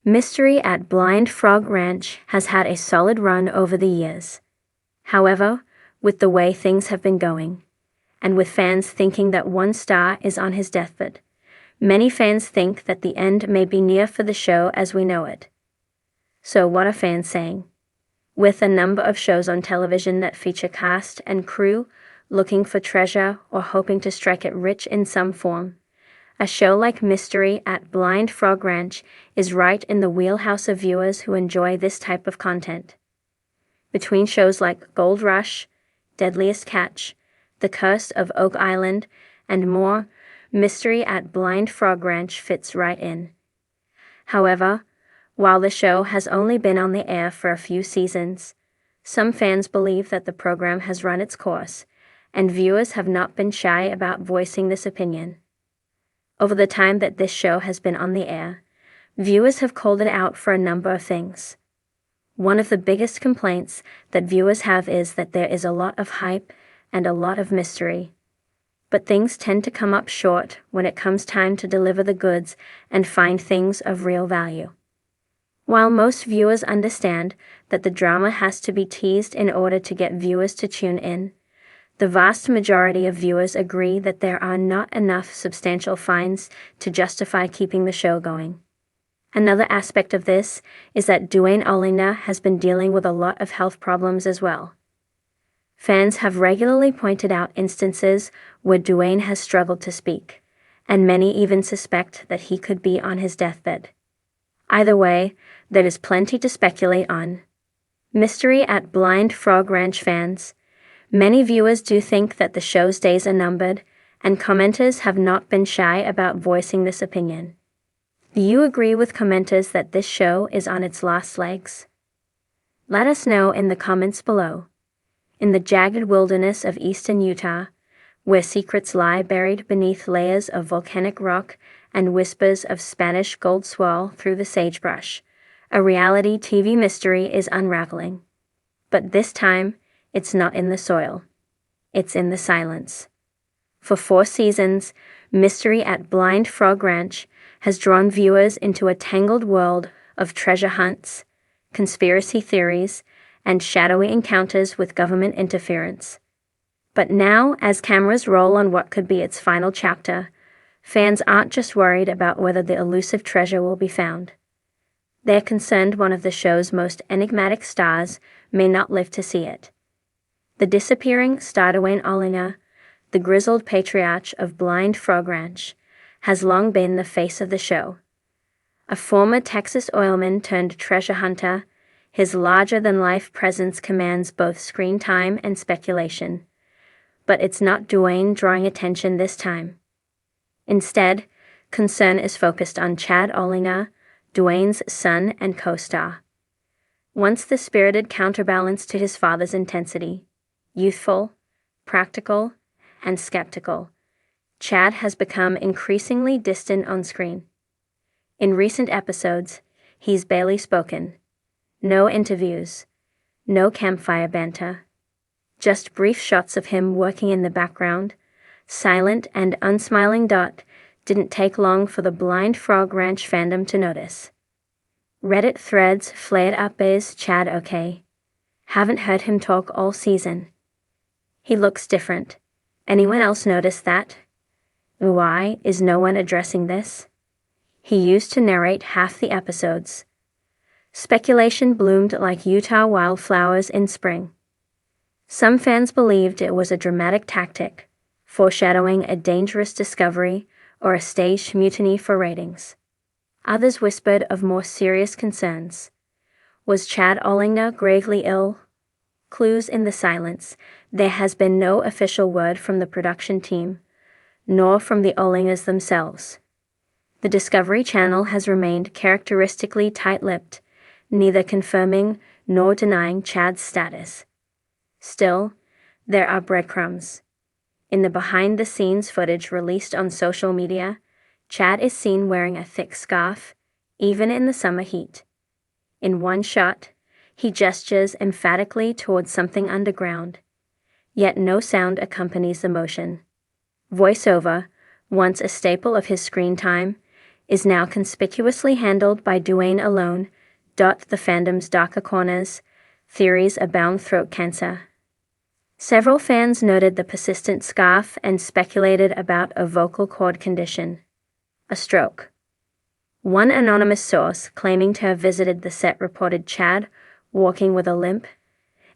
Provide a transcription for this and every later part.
Mystery at Blind Frog Ranch has had a solid run over the years. However, with the way things have been going, and with fans thinking that one star is on his deathbed, many fans think that the end may be near for the show as we know it. So what are fans saying? With a number of shows on television that feature cast and crew looking for treasure or hoping to strike it rich in some form, a show like Mystery at Blind Frog Ranch is right in the wheelhouse of viewers who enjoy this type of content. Between shows like Gold Rush, Deadliest Catch, The Curse of Oak Island, and more, Mystery at Blind Frog Ranch fits right in. However, while the show has only been on the air for a few seasons, some fans believe that the program has run its course, and viewers have not been shy about voicing this opinion. Over the time that this show has been on the air, viewers have called it out for a number of things. One of the biggest complaints that viewers have is that there is a lot of hype and a lot of mystery. But things tend to come up short when it comes time to deliver the goods and find things of real value. While most viewers understand that the drama has to be teased in order to get viewers to tune in, the vast majority of viewers agree that there are not enough substantial finds to justify keeping the show going. Another aspect of this is that Duane Olina has been dealing with a lot of health problems as well. Fans have regularly pointed out instances where Duane has struggled to speak, and many even suspect that he could be on his deathbed. Either way, there is plenty to speculate on. Mystery at Blind Frog Ranch fans. Many viewers do think that the show's days are numbered, and commenters have not been shy about voicing this opinion. Do you agree with commenters that this show is on its last legs? Let us know in the comments below. In the jagged wilderness of eastern Utah, where secrets lie buried beneath layers of volcanic rock and whispers of Spanish gold swirl through the sagebrush, a reality TV mystery is unraveling. But this time, it's not in the soil. It's in the silence. For 4 seasons, Mystery at Blind Frog Ranch has drawn viewers into a tangled world of treasure hunts, conspiracy theories, and shadowy encounters with government interference. But now, as cameras roll on what could be its final chapter, fans aren't just worried about whether the elusive treasure will be found. They're concerned one of the show's most enigmatic stars may not live to see it. The disappearing star Duane Olina, the grizzled patriarch of Blind Frog Ranch, has long been the face of the show. A former Texas oilman turned treasure hunter, his larger-than-life presence commands both screen time and speculation. But it's not Duane drawing attention this time. Instead, concern is focused on Chad Olina, Duane's son and co-star. Once the spirited counterbalance to his father's intensity, youthful, practical, and skeptical, Chad has become increasingly distant on screen. In recent episodes, he's barely spoken. No interviews, no campfire banter. Just brief shots of him working in the background, silent and unsmiling. Didn't take long for the Blind Frog Ranch fandom to notice. Reddit threads flared up. Is Chad okay? Haven't heard him talk all season. He looks different. Anyone else notice that? Why is no one addressing this? He used to narrate half the episodes. Speculation bloomed like Utah wildflowers in spring. Some fans believed it was a dramatic tactic, foreshadowing a dangerous discovery or a staged mutiny for ratings. Others whispered of more serious concerns. Was Chad Olina gravely ill? Clues in the silence. There has been no official word from the production team, nor from the Olinas themselves. The Discovery Channel has remained characteristically tight-lipped, neither confirming nor denying Chad's status. Still, there are breadcrumbs. In the behind-the-scenes footage released on social media, Chad is seen wearing a thick scarf, even in the summer heat. In one shot, he gestures emphatically towards something underground, yet no sound accompanies the motion. Voiceover, once a staple of his screen time, is now conspicuously handled by Dwayne alone. The fandom's darker corners, theories abound: throat cancer. Several fans noted the persistent scarf and speculated about a vocal cord condition, a stroke. One anonymous source claiming to have visited the set reported Chad walking with a limp,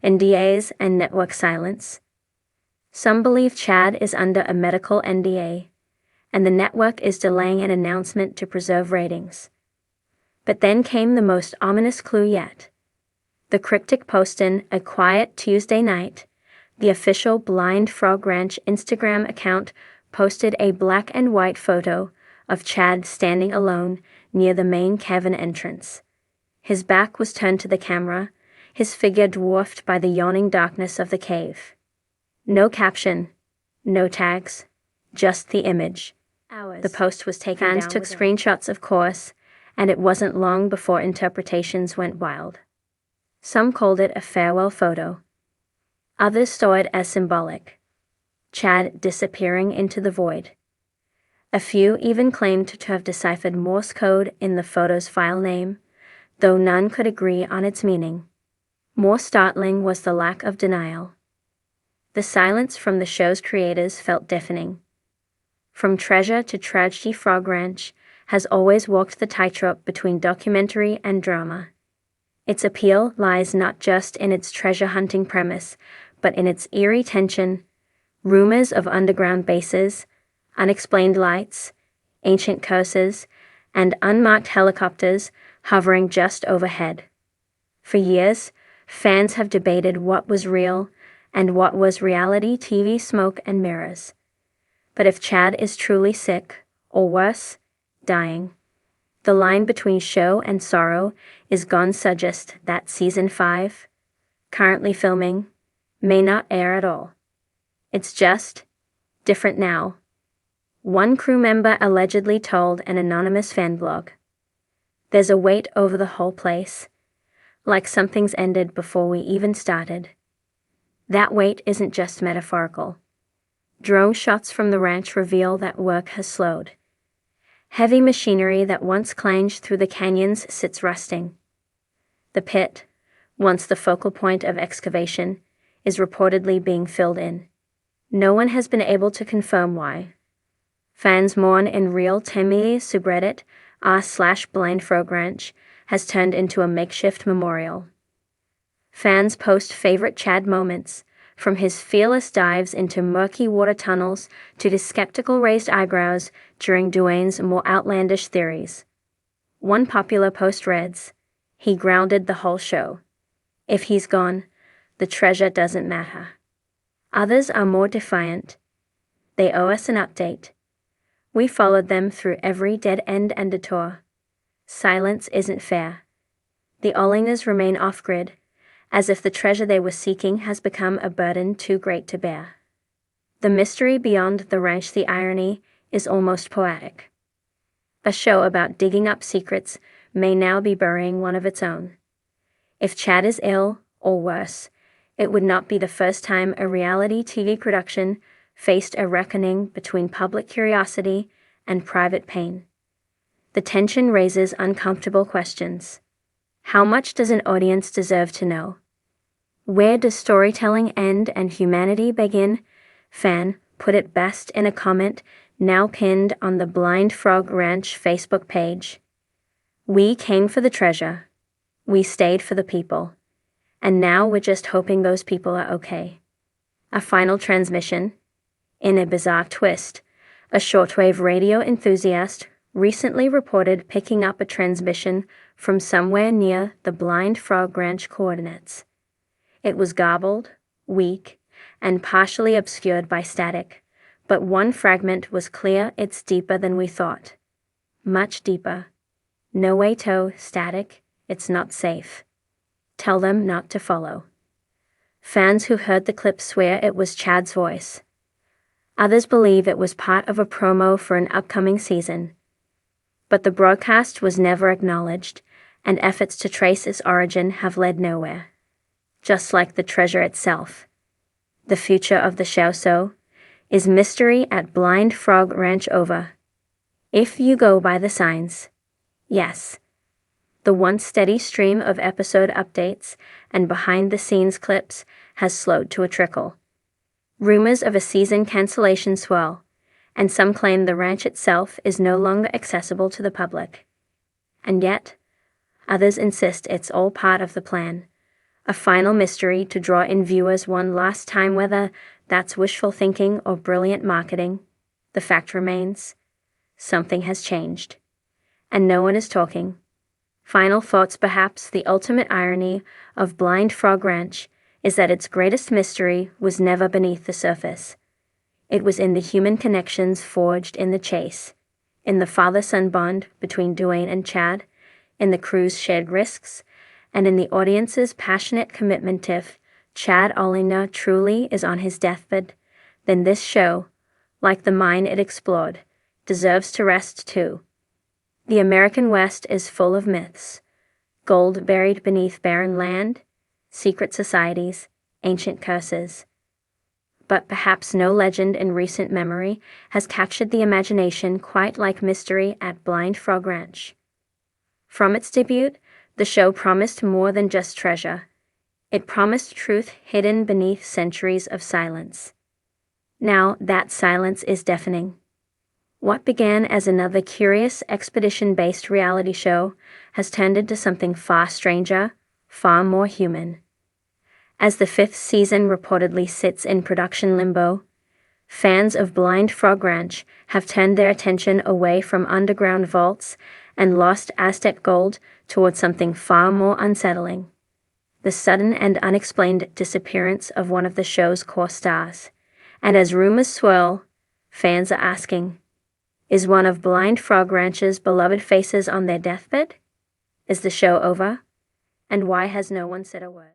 NDAs and network silence. Some believe Chad is under a medical NDA, and the network is delaying an announcement to preserve ratings. But then came the most ominous clue yet. The cryptic post in A Quiet Tuesday Night. The official Blind Frog Ranch Instagram account posted a black and white photo of Chad standing alone near the main cavern entrance. His back was turned to the camera, his figure dwarfed by the yawning darkness of the cave. No caption, no tags, just the image. The post was taken down. Fans took screenshots, of course, and it wasn't long before interpretations went wild. Some called it a farewell photo. Others saw it as symbolic. Chad disappearing into the void. A few even claimed to have deciphered Morse code in the photo's file name, though none could agree on its meaning. More startling was the lack of denial. The silence from the show's creators felt deafening. From treasure to tragedy, Frog Ranch has always walked the tightrope between documentary and drama. Its appeal lies not just in its treasure-hunting premise, but in its eerie tension, rumors of underground bases, unexplained lights, ancient curses, and unmarked helicopters hovering just overhead. For years, fans have debated what was real and what was reality TV smoke and mirrors. But if Chad is truly sick, or worse, dying, the line between show and sorrow is gone. Suggest that Season 5, currently filming, may not air at all. It's just different now. One crew member allegedly told an anonymous fan blog. There's a weight over the whole place, like something's ended before we even started. That weight isn't just metaphorical. Drone shots from the ranch reveal that work has slowed. Heavy machinery that once clanged through the canyons sits rusting. The pit, once the focal point of excavation, is reportedly being filled in. No one has been able to confirm why. Fans mourn in real time. Subreddit r/Blind Frog Ranch has turned into a makeshift memorial. Fans post favorite Chad moments, from his fearless dives into murky water tunnels to his skeptical raised eyebrows during Dwayne's more outlandish theories. One popular post reads, "He grounded the whole show. If he's gone, the treasure doesn't matter." Others are more defiant. They owe us an update. We followed them through every dead end and detour. Silence isn't fair. The Ollingers remain off-grid, as if the treasure they were seeking has become a burden too great to bear. The mystery beyond the ranch, the irony, is almost poetic. A show about digging up secrets may now be burying one of its own. If Chad is ill, or worse, it would not be the first time a reality TV production faced a reckoning between public curiosity and private pain. The tension raises uncomfortable questions. How much does an audience deserve to know? Where does storytelling end and humanity begin? Fan put it best in a comment now pinned on the Blind Frog Ranch Facebook page. We came for the treasure. We stayed for the people. And now we're just hoping those people are okay. A final transmission. In a bizarre twist, a shortwave radio enthusiast recently reported picking up a transmission from somewhere near the Blind Frog Ranch coordinates. It was garbled, weak, and partially obscured by static, but one fragment was clear. It's deeper than we thought. Much deeper. No way to static, it's not safe. Tell them not to follow. Fans who heard the clip swear it was Chad's voice. Others believe it was part of a promo for an upcoming season. But the broadcast was never acknowledged, and efforts to trace its origin have led nowhere. Just like the treasure itself. The future of the show is mystery at Blind Frog Ranch over. If you go by the signs, yes. The once steady stream of episode updates and behind-the-scenes clips has slowed to a trickle. Rumors of a season cancellation swirl, and some claim the ranch itself is no longer accessible to the public. And yet, others insist it's all part of the plan, a final mystery to draw in viewers one last time. Whether that's wishful thinking or brilliant marketing, the fact remains, something has changed. And no one is talking. Final thoughts. Perhaps the ultimate irony of Blind Frog Ranch is that its greatest mystery was never beneath the surface. It was in the human connections forged in the chase, in the father-son bond between Duane and Chad, in the crew's shared risks, and in the audience's passionate commitment. If Chad Olinger truly is on his deathbed, then this show, like the mine it explored, deserves to rest too. The American West is full of myths, gold buried beneath barren land, secret societies, ancient curses. But perhaps no legend in recent memory has captured the imagination quite like mystery at Blind Frog Ranch. From its debut, the show promised more than just treasure. It promised truth hidden beneath centuries of silence. Now that silence is deafening. What began as another curious expedition-based reality show has turned into something far stranger, far more human. As the 5th season reportedly sits in production limbo, fans of Blind Frog Ranch have turned their attention away from underground vaults and lost Aztec gold towards something far more unsettling: the sudden and unexplained disappearance of one of the show's core stars. And as rumors swirl, fans are asking, is one of Blind Frog Ranch's beloved faces on their deathbed? Is the show over? And why has no one said a word?